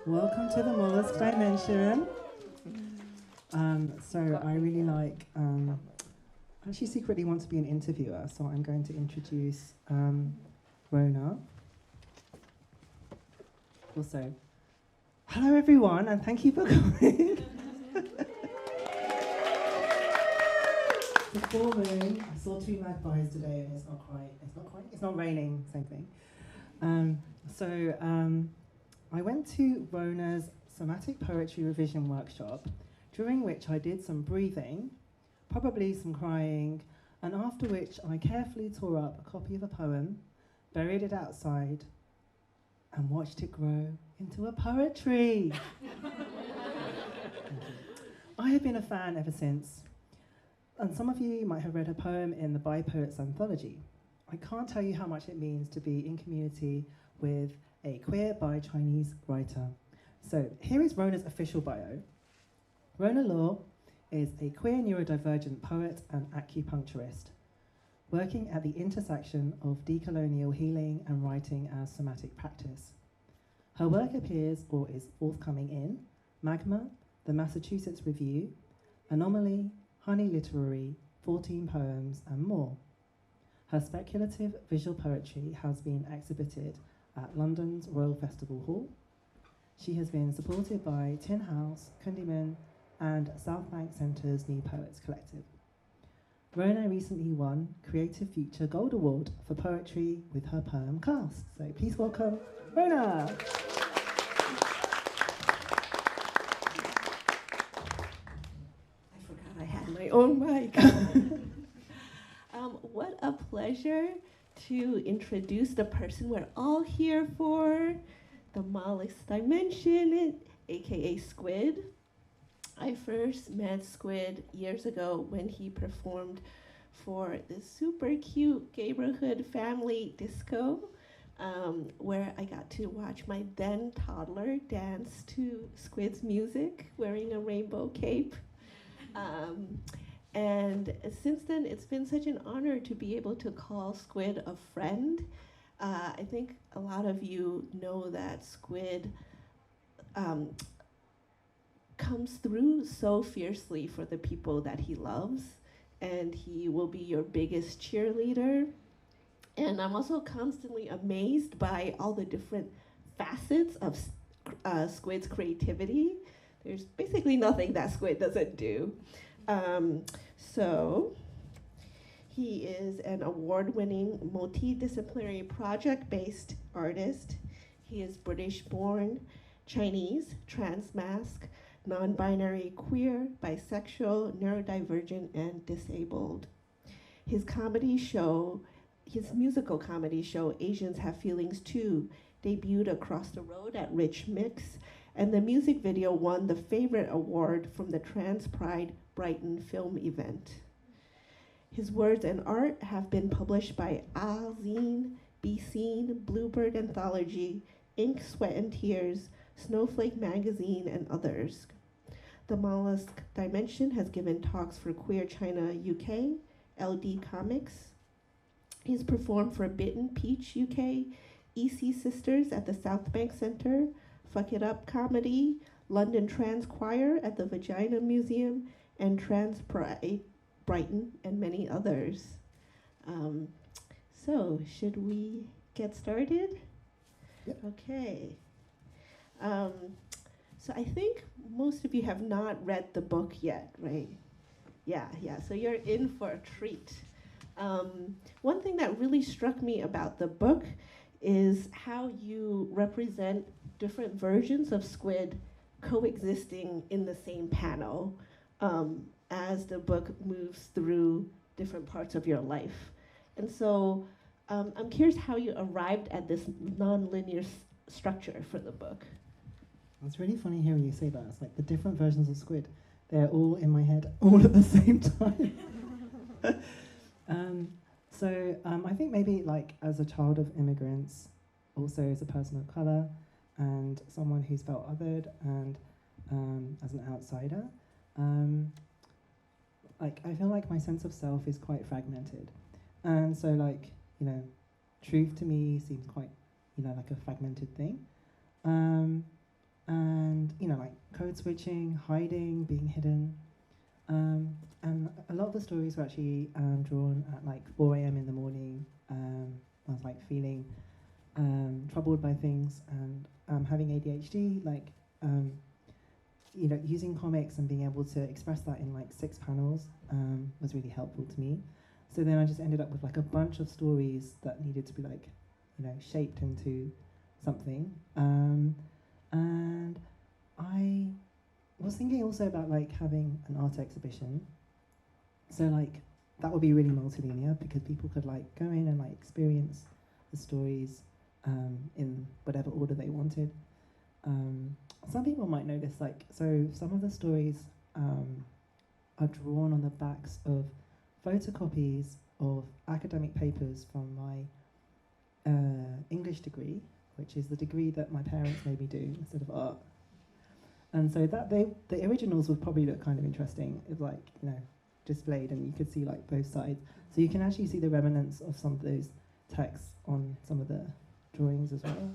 Welcome to the Mollusc Dimension. So I really like, I actually secretly want to be an interviewer, so I'm going to introduce Rona. Also, hello everyone, and thank you for coming. It's full moon. I saw two magpies today, and it's not raining, same thing. I went to Rona's somatic poetry revision workshop, during which I did some breathing, probably some crying, and after which I carefully tore up a copy of a poem, buried it outside, and watched it grow into a poetry. I have been a fan ever since, and some of you might have read her poem in the By Poets anthology. I can't tell you how much it means to be in community with a queer by Chinese writer. So here is Rona's official bio. Rona Law is a queer neurodivergent poet and acupuncturist, working at the intersection of decolonial healing and writing as somatic practice. Her work appears or is forthcoming in Magma, the Massachusetts Review, Anomaly, Honey Literary, 14 Poems, and more. Her speculative visual poetry has been exhibited at London's Royal Festival Hall. She has been supported by Tin House, Kundiman, and South Bank Centre's New Poets Collective. Rona recently won Creative Future Gold Award for poetry with her poem Cast. So please welcome Rona. I forgot I had my own mic. What a pleasure to introduce the person we're all here for, the Mollusc Dimension, aka Squid. I first met Squid years ago when he performed for the super cute neighborhood family disco, where I got to watch my then toddler dance to Squid's music wearing a rainbow cape. And since then, it's been such an honor to be able to call Squid a friend. I think a lot of you know that Squid comes through so fiercely for the people that he loves, and he will be your biggest cheerleader. And I'm also constantly amazed by all the different facets of Squid's creativity. There's basically nothing that Squid doesn't do. So he is an award-winning multidisciplinary project-based artist. He is British-born, Chinese, trans-masc, non-binary, queer, bisexual, neurodivergent, and disabled. His musical comedy show, Asians Have Feelings Too, debuted across the road at Rich Mix, and the music video won the Favorite Award from the Trans Pride Brighton film event. His words and art have been published by Zine, Be Seen, Bluebird Anthology, Ink, Sweat and Tears, Snowflake Magazine, and others. The Mollusc Dimension has given talks for Queer China UK, LD Comics. He's performed for Bitten Peach UK, EC Sisters at the South Bank Centre, Fuck It Up Comedy, London Trans Choir at the Vagina Museum, and Trans Pride Brighton, and many others. So, should we get started? Yep. Okay. So I think most of you have not read the book yet, right? Yeah, so you're in for a treat. One thing that really struck me about the book is how you represent different versions of Squid coexisting in the same panel as the book moves through different parts of your life. And so I'm curious how you arrived at this non-linear structure for the book. It's really funny hearing you say that. It's like the different versions of Squid. They're all in my head all at the same time. I think maybe like as a child of immigrants, also as a person of colour, and someone who's felt othered, and as an outsider, I feel like my sense of self is quite fragmented. And so truth to me seems quite, like a fragmented thing. and like code switching, hiding, being hidden. And a lot of the stories were actually drawn at like 4 a.m. in the morning. I was like feeling troubled by things and having ADHD, like using comics and being able to express that in like 6 panels was really helpful to me. So then I just ended up with like a bunch of stories that needed to be like, shaped into something. And I was thinking also about like having an art exhibition. So like that would be really multilinear because people could like go in and like experience the stories in whatever order they wanted. Some people might notice like, so some of the stories are drawn on the backs of photocopies of academic papers from my English degree, which is the degree that my parents made me do instead of art. And so that the originals would probably look kind of interesting if like, displayed, and you could see like both sides. So you can actually see the remnants of some of those texts on some of the drawings as well.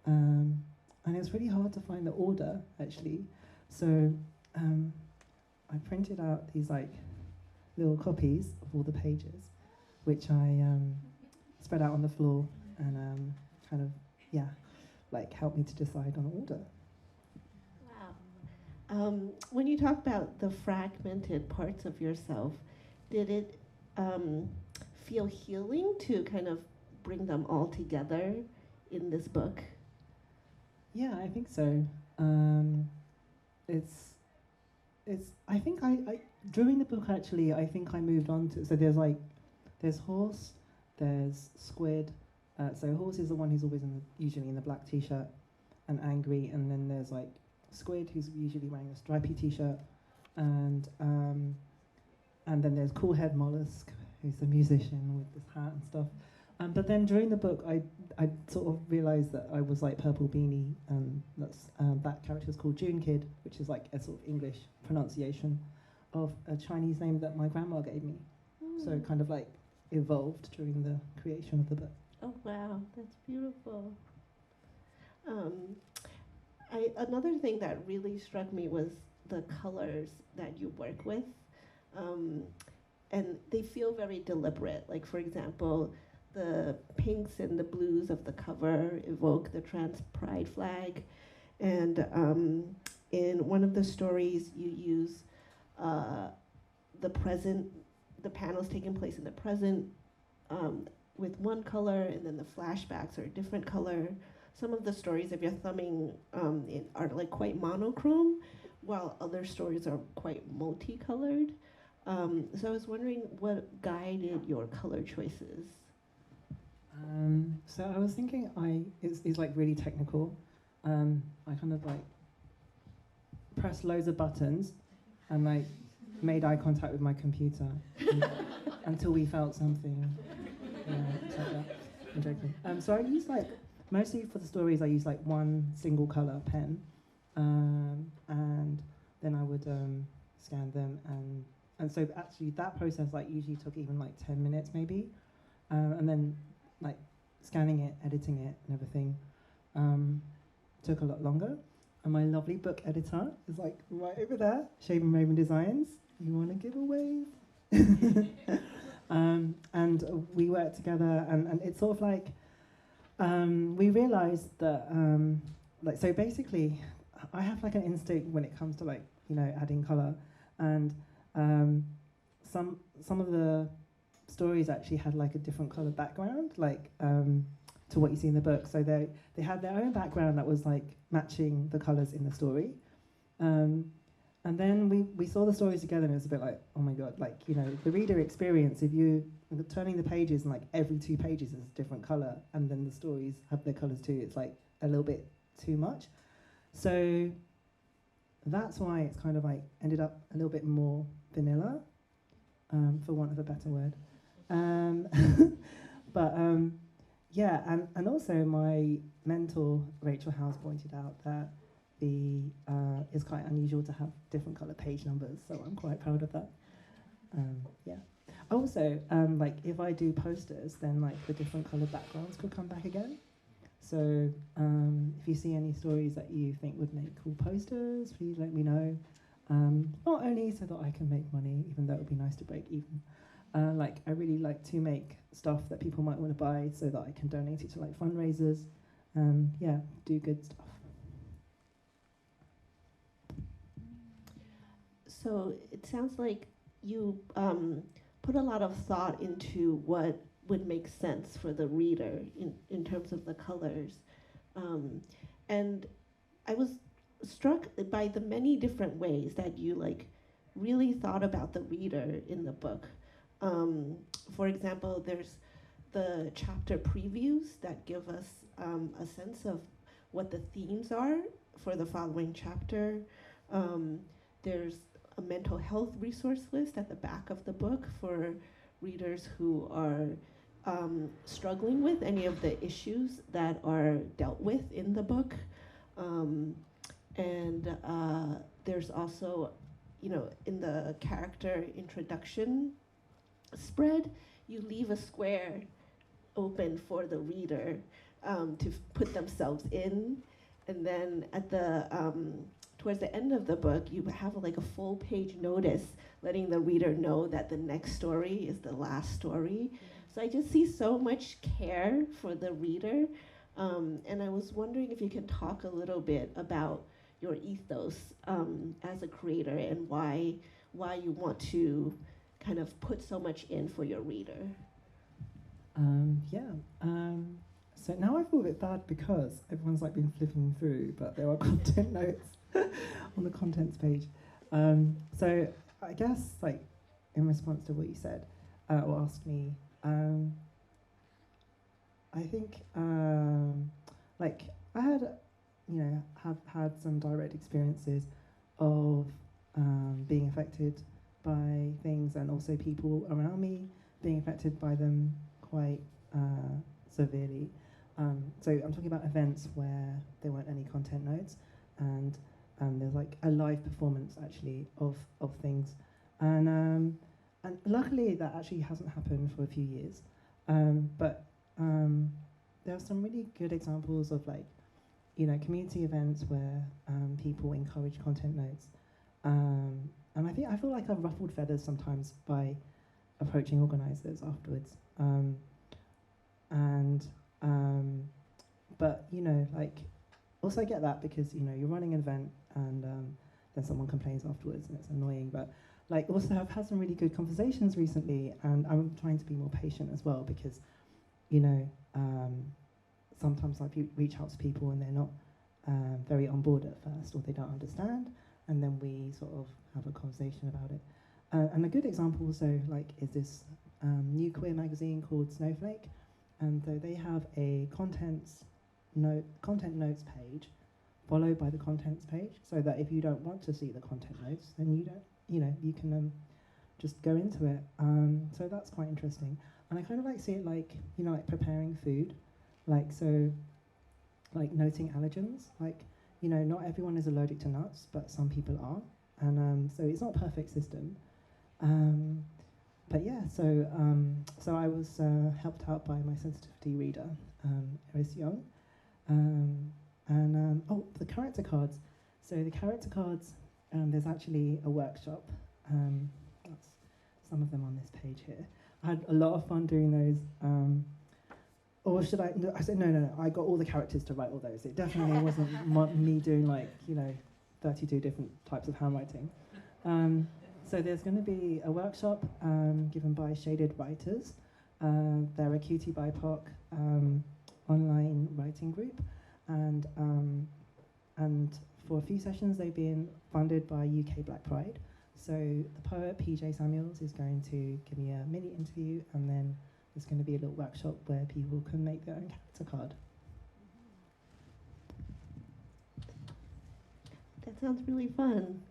And it's really hard to find the order actually. So I printed out these like little copies of all the pages, which I spread out on the floor and kind of, like helped me to decide on order. When you talk about the fragmented parts of yourself, did it feel healing to kind of bring them all together in this book? Yeah, I think so. I think I during the book actually, I think I moved on to, so there's horse, there's squid. So horse is the one who's always usually in the black t-shirt and angry, and then there's like squid, who's usually wearing a stripy t-shirt, and then there's cool head mollusk, who's the musician with this hat and stuff. But then during the book, I sort of realised that I was like Purple Beanie, and that character is called June Kid, which is like a sort of English pronunciation of a Chinese name that my grandma gave me. So it kind of like evolved during the creation of the book. Oh wow, that's beautiful. Another thing that really struck me was the colors that you work with. And they feel very deliberate. Like, for example, the pinks and the blues of the cover evoke the trans pride flag. And in one of the stories, you use the panels taking place in the present with one color, and then the flashbacks are a different color. Some of the stories, if you're thumbing, are like quite monochrome, while other stories are quite multicolored. So I was wondering what guided your color choices. So I was thinking, it's like really technical. I kind of like pressed loads of buttons and like made eye contact with my computer until we felt something. Yeah, it's like that. I'm joking. So I use like, mostly for the stories, I use like one single color pen, and then I would scan them, and so actually that process like usually took even like 10 minutes maybe, and then like scanning it, editing it, and everything took a lot longer. And my lovely book editor is like right over there, Shaven Raven Designs. You want to give a wave? And we worked together, and it's sort of like. We realized that, so basically, I have like an instinct when it comes to like, adding color, and some of the stories actually had like a different color background, like to what you see in the book. So they had their own background that was like matching the colors in the story, and then we saw the stories together, and it was a bit like, oh my god, like the reader experience, if you turning the pages and like every 2 pages is a different color, and then the stories have their colors too, it's like a little bit too much. So that's why it's kind of like ended up a little bit more vanilla, for want of a better word. But yeah, and also my mentor Rachel House pointed out that it's quite unusual to have different color page numbers, so I'm quite proud of that. Yeah. Also, like if I do posters, then like the different color backgrounds could come back again. So if if you see any stories that you think would make cool posters, please let me know. Not only so that I can make money, even though it would be nice to break even. Like, I really like to make stuff that people might want to buy so that I can donate it to like fundraisers. Yeah, do good stuff. So it sounds like you put a lot of thought into what would make sense for the reader in terms of the colors. And I was struck by the many different ways that you like really thought about the reader in the book. For example, there's the chapter previews that give us a sense of what the themes are for the following chapter. There's a mental health resource list at the back of the book for readers who are struggling with any of the issues that are dealt with in the book. And there's also, you know, in the character introduction spread, you leave a square open for the reader to put themselves in. And then at the towards the end of the book, you have like a full page notice letting the reader know that the next story is the last story. So I just see so much care for the reader. And I was wondering if you can talk a little bit about your ethos as a creator and why you want to kind of put so much in for your reader. So now I feel a bit bad because everyone's like been flipping through, but there are content notes on the contents page. So I guess like in response to what you said or asked me, I think like I had, you know, have had some direct experiences of being affected by things, and also people around me being affected by them quite severely. So I'm talking about events where there weren't any content notes, and there's like a live performance actually of things, and luckily that actually hasn't happened for a few years, but there are some really good examples of like, you know, community events where people encourage content notes, and I feel like I've ruffled feathers sometimes by approaching organisers afterwards, but you know, like, also I get that because, you know, you're running an event and then someone complains afterwards and it's annoying, but like also I've had some really good conversations recently, and I'm trying to be more patient as well because, you know, sometimes like you reach out to people and they're not very on board at first, or they don't understand, and then we sort of have a conversation about it. And a good example also like is this new queer magazine called Snowflake, and so they have a content notes page followed by the contents page, so that if you don't want to see the content notes, then you don't, you know, you can just go into it. So that's quite interesting, and I kind of like see it like, you know, like preparing food, like, so like noting allergens, like, you know, not everyone is allergic to nuts, but some people are, and so it's not a perfect system. But yeah, so I was helped out by my sensitivity reader, Iris Young, oh, the character cards. So the character cards, there's actually a workshop. That's some of them on this page here. I had a lot of fun doing those. Or should I? No, I said no. I got all the characters to write all those. It definitely wasn't me doing like, you know, 32 different types of handwriting. So there's going to be a workshop given by Shaded Writers. They're a QT BIPOC online writing group, and for a few sessions they've been funded by UK Black Pride. So the poet PJ Samuels is going to give me a mini interview, and then there's going to be a little workshop where people can make their own character card. That sounds really fun.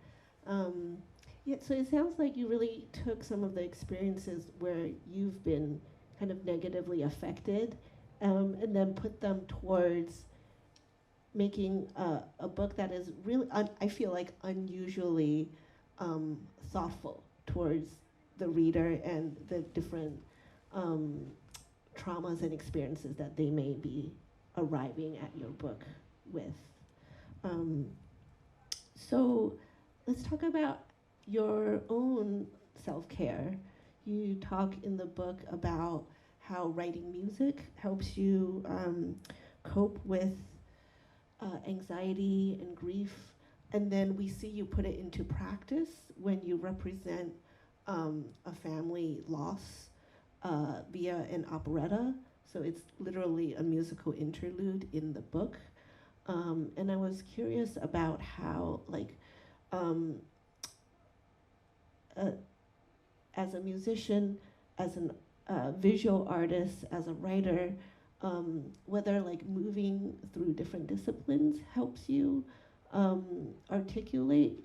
Yeah, so it sounds like you really took some of the experiences where you've been kind of negatively affected, and then put them towards making a book that is really, I feel like, unusually thoughtful towards the reader and the different traumas and experiences that they may be arriving at your book with. Um, so let's talk about your own self-care. You talk in the book about how writing music helps you cope with anxiety and grief, and then we see you put it into practice when you represent a family loss via an operetta. So it's literally a musical interlude in the book. And I was curious about how, like, as a musician, as a visual artist, as a writer, whether like moving through different disciplines helps you articulate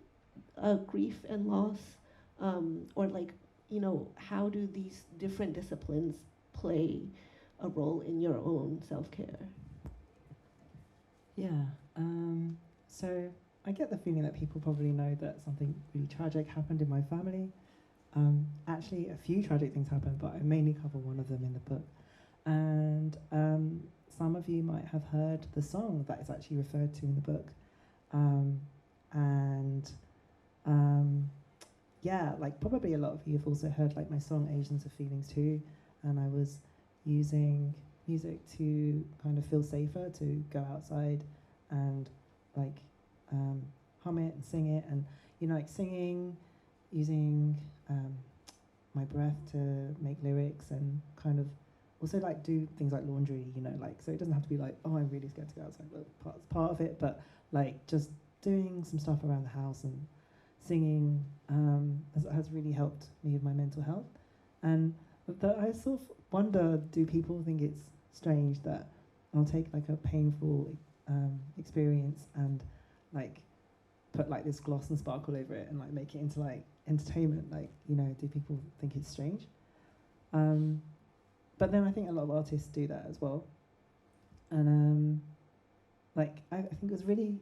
grief and loss, or like, how do these different disciplines play a role in your own self-care? Yeah. So I get the feeling that people probably know that something really tragic happened in my family. Actually, a few tragic things happened, but I mainly cover one of them in the book. And some of you might have heard the song that is actually referred to in the book. Yeah, like probably a lot of you have also heard like my song Asians Are Feelings Too, and I was using music to kind of feel safer, to go outside and like hum it and sing it, and like singing, using my breath to make lyrics, and kind of also like do things like laundry, like, so it doesn't have to be like, oh, I'm really scared to go outside, well, part of it, but like just doing some stuff around the house and singing has really helped me with my mental health. And I sort of wonder, do people think it's strange that I'll take like a painful experience and like put like this gloss and sparkle over it and like make it into like entertainment? Like, do people think it's strange? But then I think a lot of artists do that as well. And like I think it was really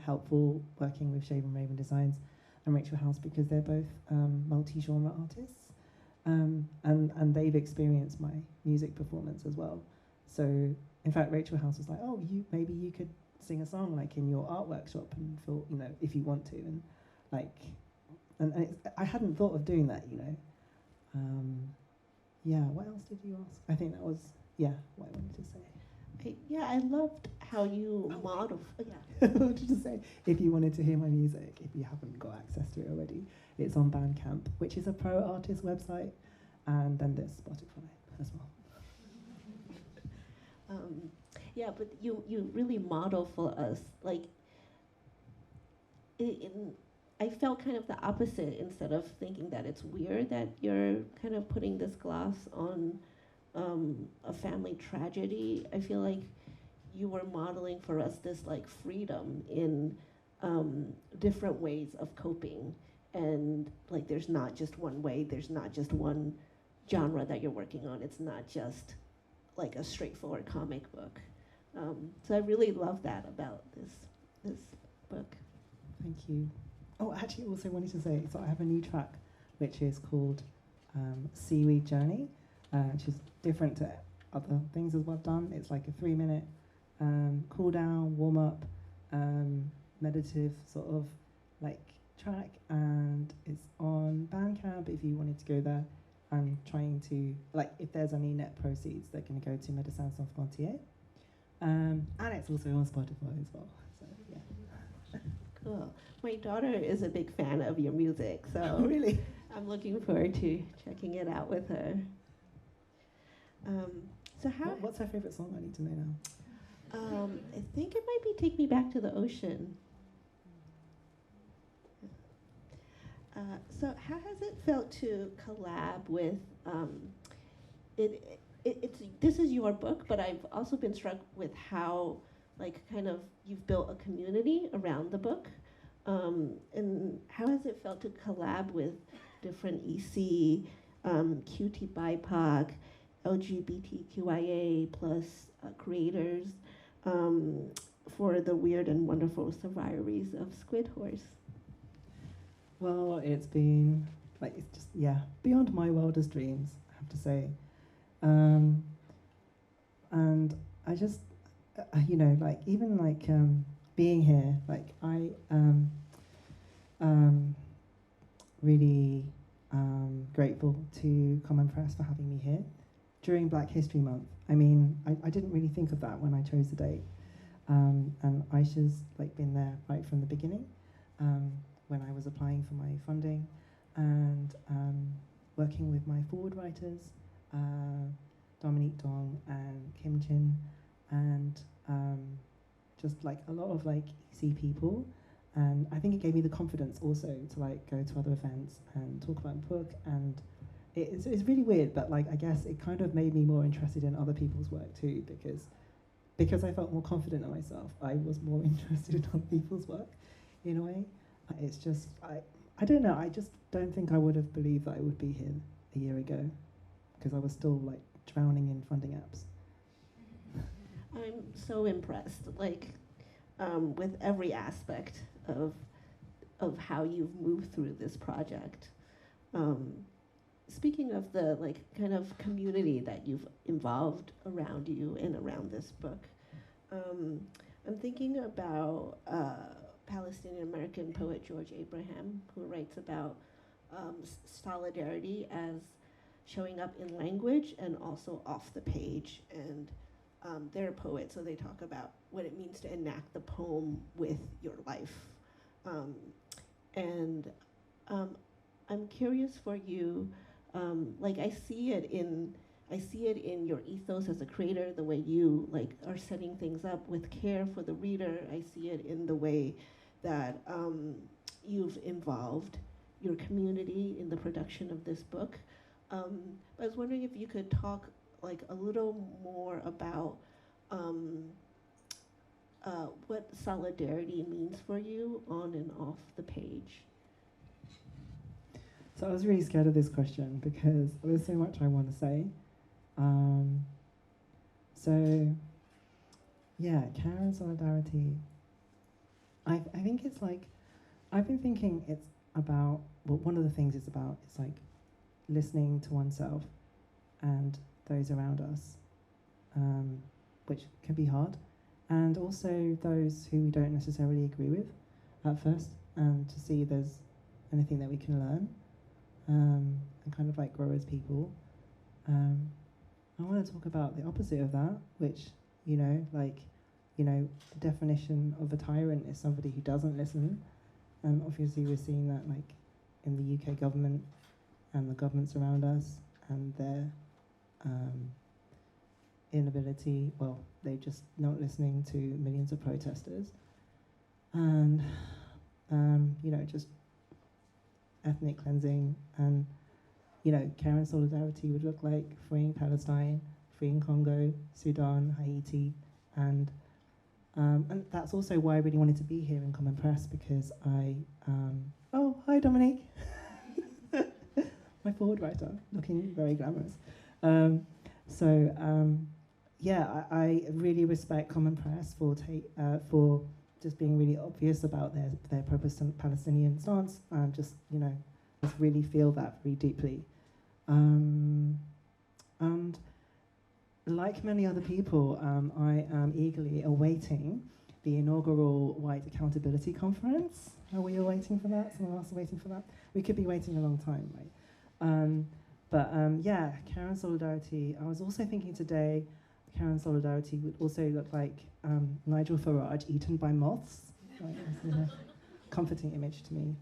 helpful working with Shaven Raven Designs and Rachel House, because they're both multi-genre artists, and they've experienced my music performance as well. So in fact, Rachel House was like, oh, maybe you could sing a song like in your art workshop and feel, if you want to, and like, and I hadn't thought of doing that, yeah. What else did you ask? I think that was what I wanted to say. I loved how you model. I wanted to say, if you wanted to hear my music, if you haven't got access to it already, it's on Bandcamp, which is a pro artist website, and then there's Spotify as well. But you really model for us, like, I felt kind of the opposite. Instead of thinking that it's weird that you're kind of putting this gloss on a family tragedy, I feel like you were modeling for us this like freedom in different ways of coping, and like there's not just one way, there's not just one genre that you're working on, it's not just like a straightforward comic book. So I really love that about this book. Thank you. Oh, actually, also wanted to say, so I have a new track which is called Seaweed Journey, which is different to other things as I've done. It's like a 3-minute cool down, warm up, meditative sort of like track, and it's on Bandcamp if you wanted to go there. I'm trying to, like, if there's any net proceeds, they're going to go to Médecins Sans Frontières. And it's also on Spotify as well. So, yeah. Cool. My daughter is a big fan of your music, so oh, really? I'm looking forward to checking it out with her. So what's her favorite song? I need to know now. I think it might be "Take Me Back to the Ocean." So how has it felt to collab with this is your book, but I've also been struck with how like kind of you've built a community around the book, and how has it felt to collab with different EC, QT BIPOC, LGBTQIA plus creators for the weird and wonderful survivories of Squid Horse? Well, it's been like, it's just, beyond my wildest dreams, I have to say. And I just, you know, like even like being here, like I um, really grateful to Common Press for having me here during Black History Month. I mean, I didn't really think of that when I chose the date. And Aisha's like been there right from the beginning when I was applying for my funding and working with my forward writers, Dominique Dong and Kim Jin, and just like a lot of like easy people. And I think it gave me the confidence also to like go to other events and talk about the book. And it's really weird, but like I guess it kind of made me more interested in other people's work too, because I felt more confident in myself. I was more interested in other people's work, in a way. It's just I don't know. I just don't think I would have believed that I would be here a year ago, because I was still like drowning in funding apps. I'm so impressed, like, with every aspect of how you've moved through this project. Speaking of the like kind of community that you've involved around you and around this book, I'm thinking about Palestinian American poet George Abraham, who writes about solidarity as showing up in language and also off the page. And they're a poet, so they talk about what it means to enact the poem with your life. And I'm curious for you, like I see it in your ethos as a creator, the way you like are setting things up with care for the reader. I see it in the way that you've involved your community in the production of this book. I was wondering if you could talk like a little more about what solidarity means for you on and off the page. So I was really scared of this question because there's so much I want to say. So yeah, care and solidarity. I think it's like, I've been thinking it's about, well, one of the things it's about is like listening to oneself and those around us, which can be hard, and also those who we don't necessarily agree with at first, and to see if there's anything that we can learn, and kind of like grow as people. I want to talk about the opposite of that, which, you know, like, you know, the definition of a tyrant is somebody who doesn't listen, and obviously we're seeing that like in the UK government and the governments around us and their inability, well, they're just not listening to millions of protesters, and you know, just ethnic cleansing. And you know, care and solidarity would look like freeing Palestine, freeing Congo, Sudan, Haiti, and that's also why I really wanted to be here in Common Press, because oh, hi Dominique, my forward writer, looking very glamorous. Yeah, I really respect Common Press for just being really obvious about their pro-Palestinian stance, and just, you know, just really feel that very deeply. And like many other people, I am eagerly awaiting the inaugural White Accountability Conference. Are we all waiting for that? Someone else is waiting for that? We could be waiting a long time, right? Yeah, care and solidarity. I was also thinking today, care and solidarity would also look like Nigel Farage eaten by moths. Right? It's a comforting image to me.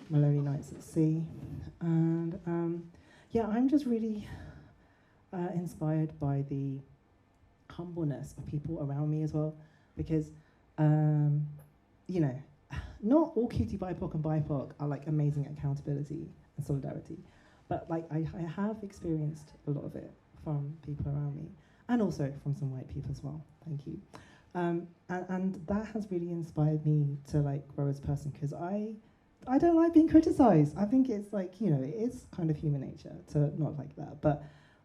My lonely nights at sea. And yeah, I'm just really inspired by the humbleness of people around me as well, because you know, not all cutie BIPOC and BIPOC are like amazing at accountability and solidarity, but like I have experienced a lot of it from people around me, and also from some white people as well. Thank you. And that has really inspired me to like grow as a person, because I don't like being criticized. I think it's like, you know, it is kind of human nature to not like that, but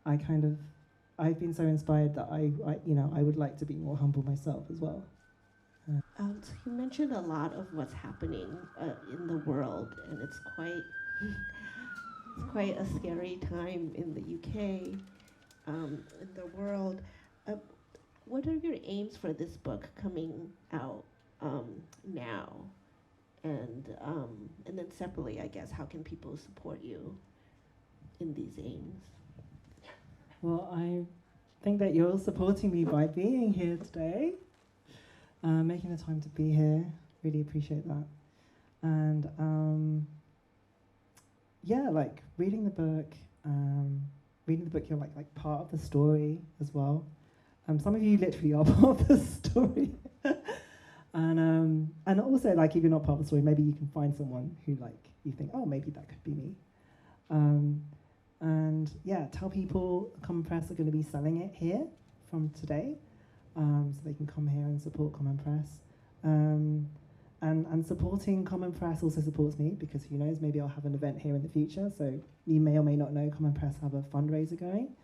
I've been so inspired that I you know, I would like to be more humble myself as well. So you mentioned a lot of what's happening in the world, and it's quite a scary time in the UK, in the world. what are your aims for this book coming out now? And then separately, I guess, how can people support you in these aims? Well, I think that you're supporting me by being here today, making the time to be here. Really appreciate that. And yeah, like reading the book, you're like part of the story as well. Some of you literally are part of the story. And also, like, if you're not part of the story, maybe you can find someone who, like, you think, oh, maybe that could be me. And yeah, tell people Common Press are going to be selling it here from today, so they can come here and support Common Press. And supporting Common Press also supports me, because who knows, maybe I'll have an event here in the future. So you may or may not know Common Press have a fundraiser going,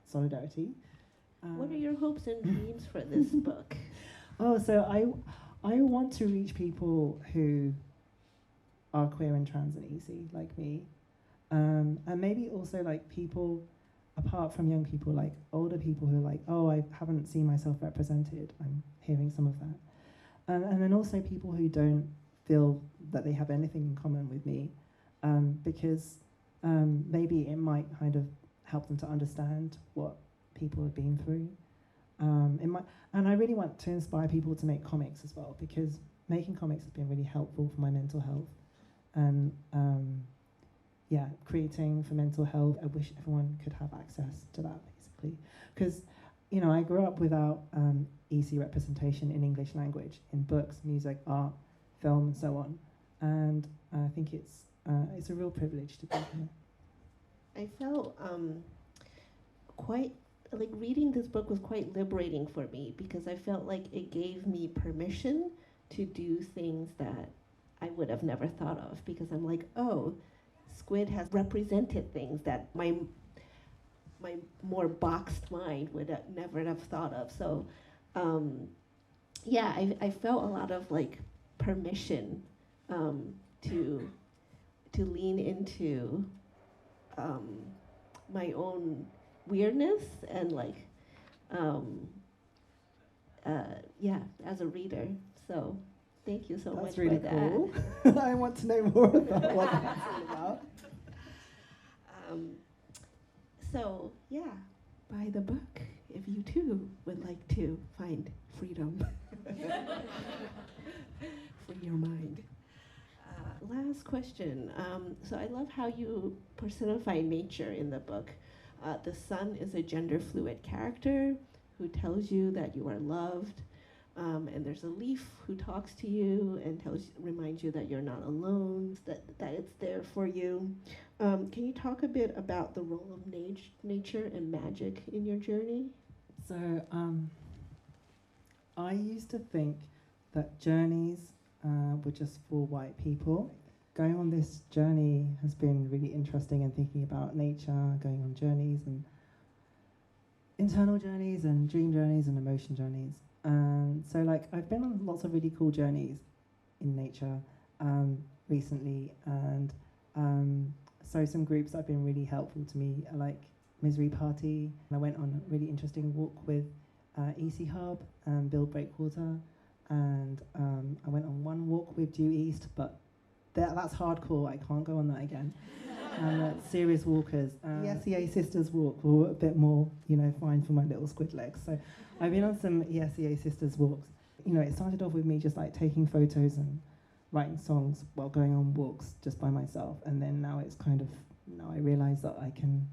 Solidarity. What are your hopes and dreams for this book? Oh, so I want to reach people who are queer and trans and EC, like me. And maybe also like people, apart from young people, like older people who are like, oh, I haven't seen myself represented. I'm hearing some of that. And then also people who don't feel that they have anything in common with me, because maybe it might kind of help them to understand what people have been through. And I really want to inspire people to make comics as well, because making comics has been really helpful for my mental health. And yeah, creating for mental health, I wish everyone could have access to that, basically. Because, you know, I grew up without EC representation in English language, in books, music, art, film, and so on. And I think it's a real privilege to be here. I felt quite, like, reading this book was quite liberating for me, because I felt like it gave me permission to do things that I would have never thought of, because I'm like, oh, Squid has represented things that my more boxed mind would never have thought of. So yeah, I felt a lot of like permission to lean into my own weirdness and like yeah, as a reader. So thank you so much. That's really for cool. that. I want to know more about what that's all about. So yeah, buy the book if you too would like to find freedom for your mind. Last question. So I love how you personify nature in the book. The sun is a gender fluid character who tells you that you are loved. And there's a leaf who talks to you and reminds you that you're not alone, that it's there for you. Can you talk a bit about the role of nature and magic in your journey? So I used to think that journeys were just for white people. Going on this journey has been really interesting, and thinking about nature, going on journeys and internal journeys and dream journeys and emotion journeys. So like I've been on lots of really cool journeys in nature recently, and so some groups that have been really helpful to me are like Misery Party. I went on a really interesting walk with EC Hub and Build Breakwater, and I went on one walk with Due East, but that's hardcore, I can't go on that again. Serious walkers. The SEA Sisters walk were a bit more, you know, fine for my little squid legs. So I've been on some SEA Sisters walks. You know, it started off with me just like taking photos and writing songs while going on walks just by myself. And then now it's kind of, now I realise that I can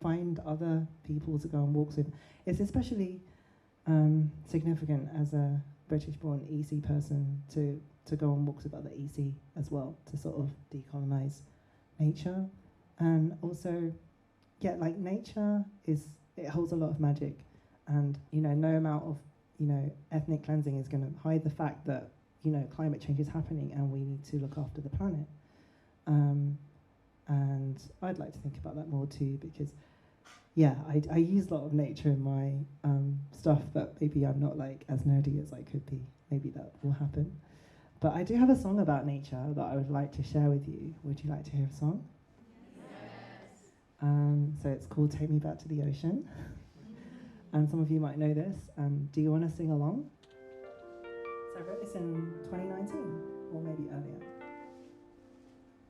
find other people to go on walks with. It's especially significant as a British-born EC person to go on walks with other EC as well, to sort of decolonise nature. And also, yeah, like nature it holds a lot of magic, and you know, no amount of, you know, ethnic cleansing is going to hide the fact that, you know, climate change is happening and we need to look after the planet. And I'd like to think about that more too, because yeah, I use a lot of nature in my stuff, but maybe I'm not like as nerdy as I could be. Maybe that will happen. But I do have a song about nature that I would like to share with you. Would you like to hear a song? Yes. So it's called Take Me Back to the Ocean. and some of you might know this. Do you want to sing along? So I wrote this in 2019, or maybe earlier.